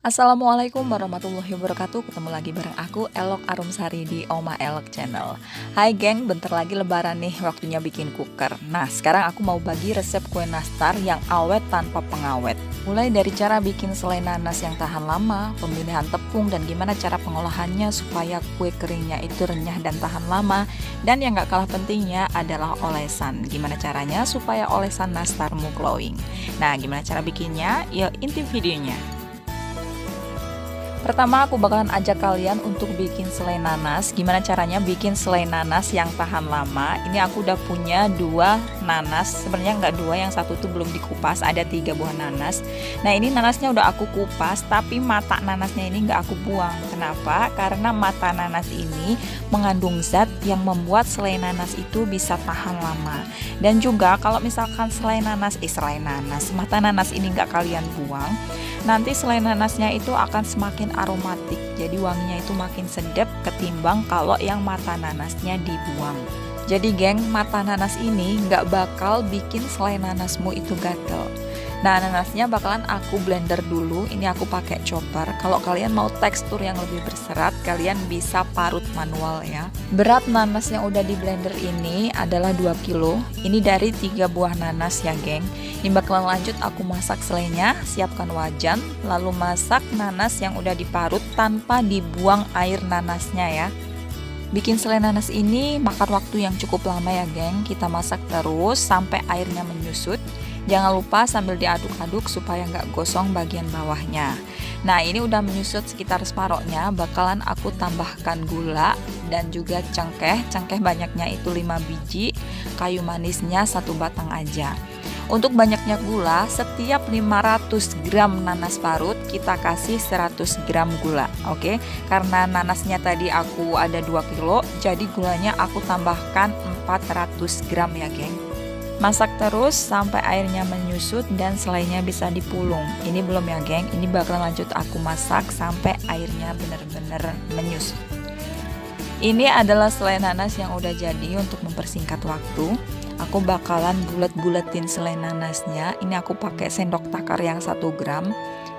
Assalamualaikum warahmatullahi wabarakatuh. Ketemu lagi bareng aku Elok Arumsari di Oma Elok Channel. Hai geng, bentar lagi lebaran nih, waktunya bikin cooker. Nah, sekarang aku mau bagi resep kue nastar yang awet tanpa pengawet. Mulai dari cara bikin selai nanas yang tahan lama, pemilihan tepung, dan gimana cara pengolahannya supaya kue keringnya itu renyah dan tahan lama. Dan yang gak kalah pentingnya adalah olesan. Gimana caranya supaya olesan nastarmu glowing. Nah, gimana cara bikinnya? Yuk intip videonya. Pertama aku bakalan ajak kalian untuk bikin selai nanas. Gimana caranya bikin selai nanas yang tahan lama. Ini aku udah punya 2 nanas. Sebenarnya nggak 2, yang satu tuh belum dikupas. Ada 3 buah nanas. Nah ini nanasnya udah aku kupas, tapi mata nanasnya ini nggak aku buang. Kenapa? Karena mata nanas ini mengandung zat yang membuat selai nanas itu bisa tahan lama. Dan juga kalau misalkan mata nanas ini nggak kalian buang, nanti selai nanasnya itu akan semakin aromatik, jadi wanginya itu makin sedap ketimbang kalau yang mata nanasnya dibuang. Jadi geng, mata nanas ini nggak bakal bikin selai nanasmu itu gatel. Nah, nanasnya bakalan aku blender dulu. Ini aku pakai chopper. Kalau kalian mau tekstur yang lebih berserat, kalian bisa parut manual ya. Berat nanas yang udah di blender ini adalah 2 kilo. Ini dari 3 buah nanas ya geng. Ini bakalan lanjut aku masak selainya. Siapkan wajan, lalu masak nanas yang udah diparut tanpa dibuang air nanasnya ya. Bikin selai nanas ini makan waktu yang cukup lama ya geng. Kita masak terus sampai airnya menyusut. Jangan lupa sambil diaduk-aduk supaya nggak gosong bagian bawahnya. Nah ini udah menyusut sekitar separohnya, bakalan aku tambahkan gula dan juga cengkeh. Cengkeh banyaknya itu 5 biji, kayu manisnya 1 batang aja. Untuk banyaknya gula, setiap 500 gram nanas parut kita kasih 100 gram gula. Oke, karena nanasnya tadi aku ada 2 kilo, jadi gulanya aku tambahkan 400 gram ya geng. Masak terus sampai airnya menyusut dan selainya bisa dipulung. Ini belum ya geng, ini bakalan lanjut aku masak sampai airnya benar-benar menyusut. Ini adalah selai nanas yang udah jadi. Untuk mempersingkat waktu, aku bakalan bulet-buletin selai nanasnya. Ini aku pakai sendok takar yang 1 gram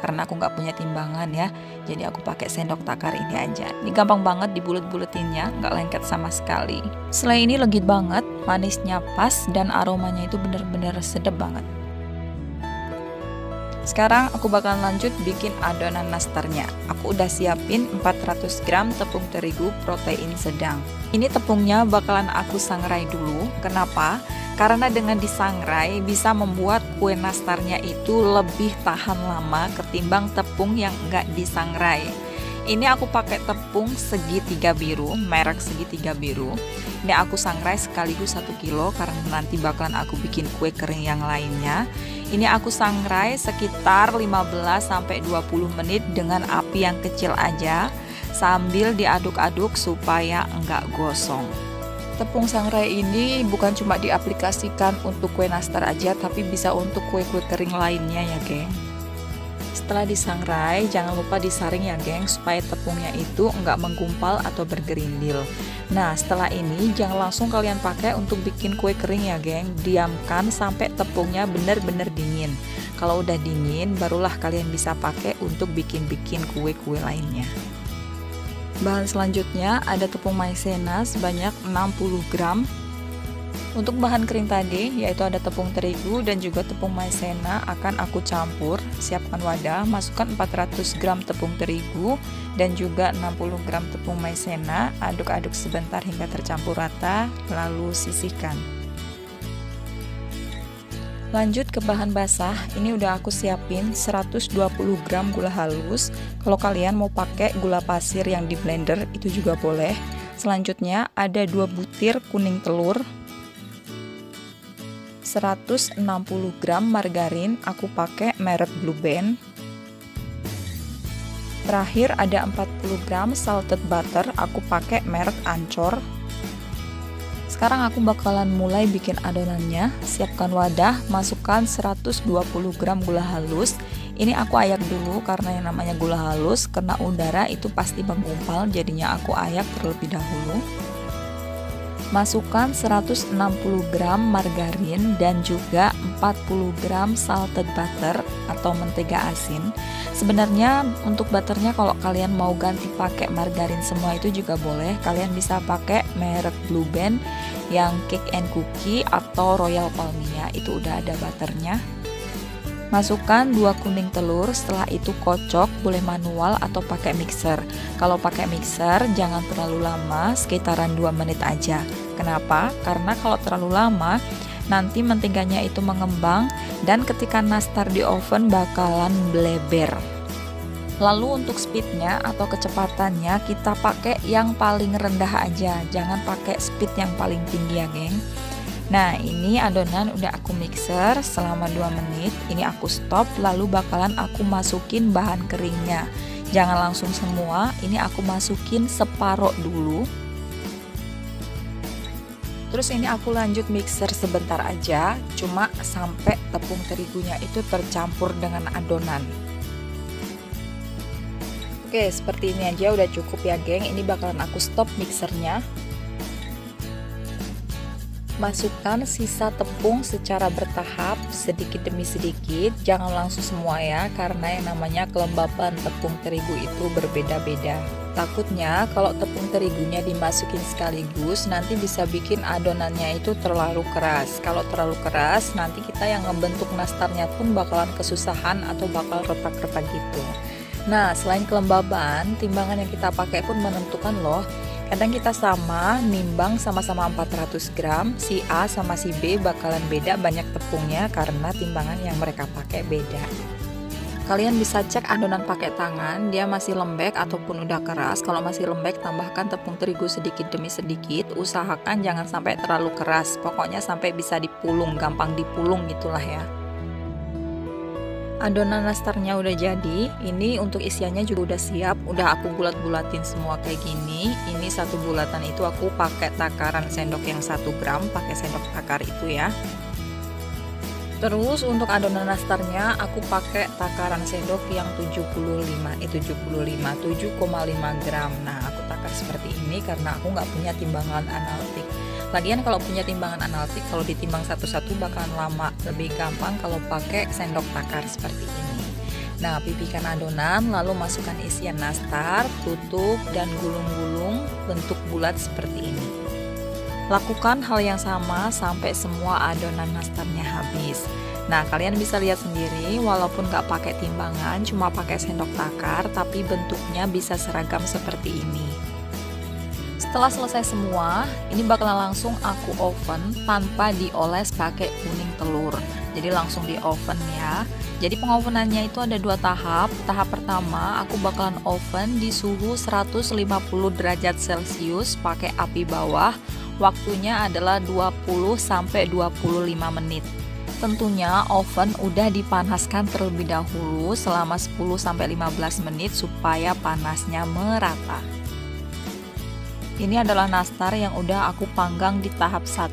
karena aku nggak punya timbangan ya, jadi aku pakai sendok takar ini aja. Ini gampang banget dibulet-buletinnya, nggak lengket sama sekali. Selai ini legit banget, manisnya pas dan aromanya itu bener-bener sedap banget. Sekarang aku bakalan lanjut bikin adonan nastarnya. Aku udah siapin 400 gram tepung terigu protein sedang. Ini tepungnya bakalan aku sangrai dulu. Kenapa? Karena dengan disangrai bisa membuat kue nastarnya itu lebih tahan lama ketimbang tepung yang enggak disangrai. Ini aku pakai tepung segitiga biru, merek segitiga biru. Ini aku sangrai sekaligus 1 kilo karena nanti bakalan aku bikin kue kering yang lainnya. Ini aku sangrai sekitar 15-20 menit dengan api yang kecil aja sambil diaduk-aduk supaya enggak gosong. Tepung sangrai ini bukan cuma diaplikasikan untuk kue nastar aja, tapi bisa untuk kue-kue kering lainnya ya geng. Setelah disangrai, jangan lupa disaring ya geng, supaya tepungnya itu enggak menggumpal atau bergerindil. Nah setelah ini jangan langsung kalian pakai untuk bikin kue kering ya geng. Diamkan sampai tepungnya benar-benar dingin. Kalau udah dingin, barulah kalian bisa pakai untuk bikin-bikin kue-kue lainnya. Bahan selanjutnya ada tepung maizena sebanyak 60 gram. Untuk bahan kering tadi yaitu ada tepung terigu dan juga tepung maizena akan aku campur. Siapkan wadah, masukkan 400 gram tepung terigu dan juga 60 gram tepung maizena. Aduk-aduk sebentar hingga tercampur rata, lalu sisihkan. Lanjut ke bahan basah, ini udah aku siapin 120 gram gula halus. Kalau kalian mau pakai gula pasir yang di blender itu juga boleh. Selanjutnya ada 2 butir kuning telur, 160 gram margarin, aku pakai merek Blue Band. Terakhir ada 40 gram salted butter, aku pakai merek Ancor. Sekarang aku bakalan mulai bikin adonannya. Siapkan wadah, masukkan 120 gram gula halus. Ini aku ayak dulu karena yang namanya gula halus kena udara itu pasti menggumpal, jadinya aku ayak terlebih dahulu. Masukkan 160 gram margarin dan juga 40 gram salted butter atau mentega asin. Sebenarnya untuk butternya kalau kalian mau ganti pakai margarin semua itu juga boleh. Kalian bisa pakai merek Blue Band yang Cake and Cookie atau Royal Palmia, itu udah ada butternya. Masukkan 2 kuning telur, setelah itu kocok, boleh manual atau pakai mixer. Kalau pakai mixer jangan terlalu lama, sekitaran 2 menit aja. Kenapa? Karena kalau terlalu lama nanti menteganya itu mengembang dan ketika nastar di oven bakalan bleber. Lalu untuk speednya atau kecepatannya kita pakai yang paling rendah aja, jangan pakai speed yang paling tinggi ya geng. Nah ini adonan udah aku mixer selama 2 menit, ini aku stop, lalu bakalan aku masukin bahan keringnya. Jangan langsung semua, ini aku masukin separuh dulu. Terus ini aku lanjut mixer sebentar aja, cuma sampai tepung terigunya itu tercampur dengan adonan. Oke, seperti ini aja udah cukup ya geng, ini bakalan aku stop mixernya. Masukkan sisa tepung secara bertahap, sedikit demi sedikit, jangan langsung semua ya, karena yang namanya kelembapan tepung terigu itu berbeda-beda. Takutnya kalau tepung terigunya dimasukin sekaligus, nanti bisa bikin adonannya itu terlalu keras. Kalau terlalu keras, nanti kita yang ngebentuk nastarnya pun bakalan kesusahan atau bakal retak-retak gitu. Nah, selain kelembaban, timbangan yang kita pakai pun menentukan loh. Kadang kita sama, nimbang sama-sama 400 gram, si A sama si B bakalan beda banyak tepungnya karena timbangan yang mereka pakai beda. Kalian bisa cek adonan pakai tangan, dia masih lembek ataupun udah keras. Kalau masih lembek, tambahkan tepung terigu sedikit demi sedikit, usahakan jangan sampai terlalu keras, pokoknya sampai bisa dipulung, gampang dipulung gitulah ya. Adonan nastarnya udah jadi, ini untuk isiannya juga udah siap, udah aku bulat-bulatin semua kayak gini. Ini satu bulatan itu aku pakai takaran sendok yang 1 gram, pakai sendok takar itu ya. Terus untuk adonan nastarnya aku pakai takaran sendok yang 7,5 gram. Nah aku takar seperti ini karena aku nggak punya timbangan analytik. Lagian kalau punya timbangan analytik, kalau ditimbang satu-satu bakalan lama, lebih gampang kalau pakai sendok takar seperti ini. Nah, pipihkan adonan, lalu masukkan isian nastar, tutup dan gulung-gulung bentuk bulat seperti ini. Lakukan hal yang sama sampai semua adonan nastarnya habis. Nah, kalian bisa lihat sendiri, walaupun nggak pakai timbangan, cuma pakai sendok takar, tapi bentuknya bisa seragam seperti ini. Setelah selesai semua, ini bakalan langsung aku oven tanpa dioles pakai kuning telur. Jadi langsung di oven ya. Jadi pengovenannya itu ada 2 tahap. Tahap pertama aku bakalan oven di suhu 150 derajat Celcius pakai api bawah. Waktunya adalah 20 sampai 25 menit. Tentunya oven udah dipanaskan terlebih dahulu selama 10 sampai 15 menit supaya panasnya merata. Ini adalah nastar yang udah aku panggang di tahap 1.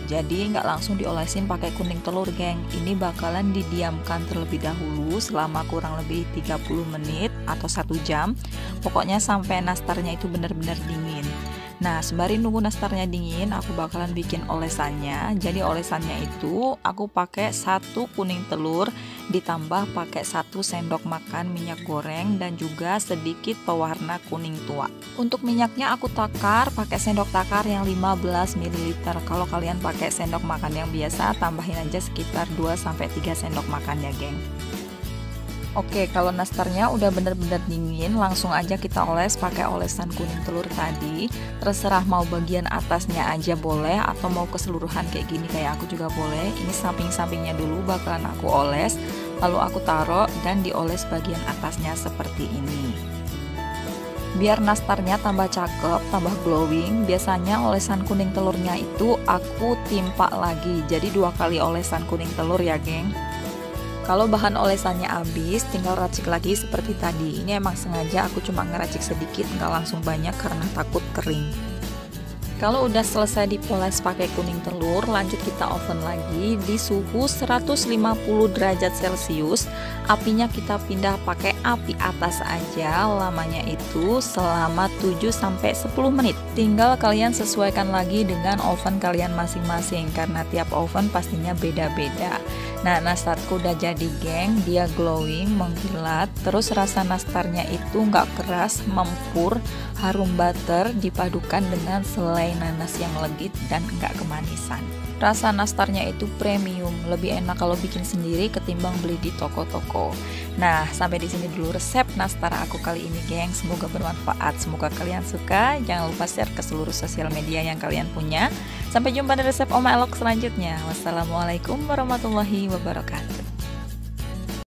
Jadi nggak langsung diolesin pakai kuning telur geng. Ini bakalan didiamkan terlebih dahulu selama kurang lebih 30 menit atau 1 jam. Pokoknya sampai nastarnya itu benar-benar dingin. Nah, sembari nunggu nastarnya dingin, aku bakalan bikin olesannya. Jadi olesannya itu aku pakai 1 kuning telur ditambah pakai 1 sendok makan minyak goreng dan juga sedikit pewarna kuning tua. Untuk minyaknya aku takar pakai sendok takar yang 15 ml. Kalau kalian pakai sendok makan yang biasa, tambahin aja sekitar 2 sampai 3 sendok makan ya, geng. Oke, kalau nastarnya udah bener-bener dingin, langsung aja kita oles pakai olesan kuning telur tadi. Terserah mau bagian atasnya aja boleh atau mau keseluruhan kayak gini kayak aku juga boleh. Ini samping-sampingnya dulu bakalan aku oles, lalu aku taruh dan dioles bagian atasnya seperti ini. Biar nastarnya tambah cakep, tambah glowing, biasanya olesan kuning telurnya itu aku timpa lagi. Jadi 2 kali olesan kuning telur ya, geng. Kalau bahan olesannya habis, tinggal racik lagi seperti tadi. Ini emang sengaja aku cuma ngeracik sedikit, nggak langsung banyak karena takut kering. Kalau udah selesai dipoles pakai kuning telur, lanjut kita oven lagi di suhu 150 derajat Celcius. Apinya kita pindah pakai api atas aja, lamanya itu selama 7-10 menit. Tinggal kalian sesuaikan lagi dengan oven kalian masing-masing, karena tiap oven pastinya beda-beda. Nah, nastarku udah jadi geng, dia glowing, mengkilat. Terus rasa nastarnya itu nggak keras, mempur, harum butter dipadukan dengan selai nanas yang legit dan nggak kemanisan. Rasa nastarnya itu premium, lebih enak kalau bikin sendiri ketimbang beli di toko-toko. Nah, sampai di sini dulu resep nastar aku kali ini, geng. Semoga bermanfaat, semoga kalian suka. Jangan lupa share ke seluruh sosial media yang kalian punya. Sampai jumpa di resep Oma Elok selanjutnya. Wassalamualaikum warahmatullahi wabarakatuh.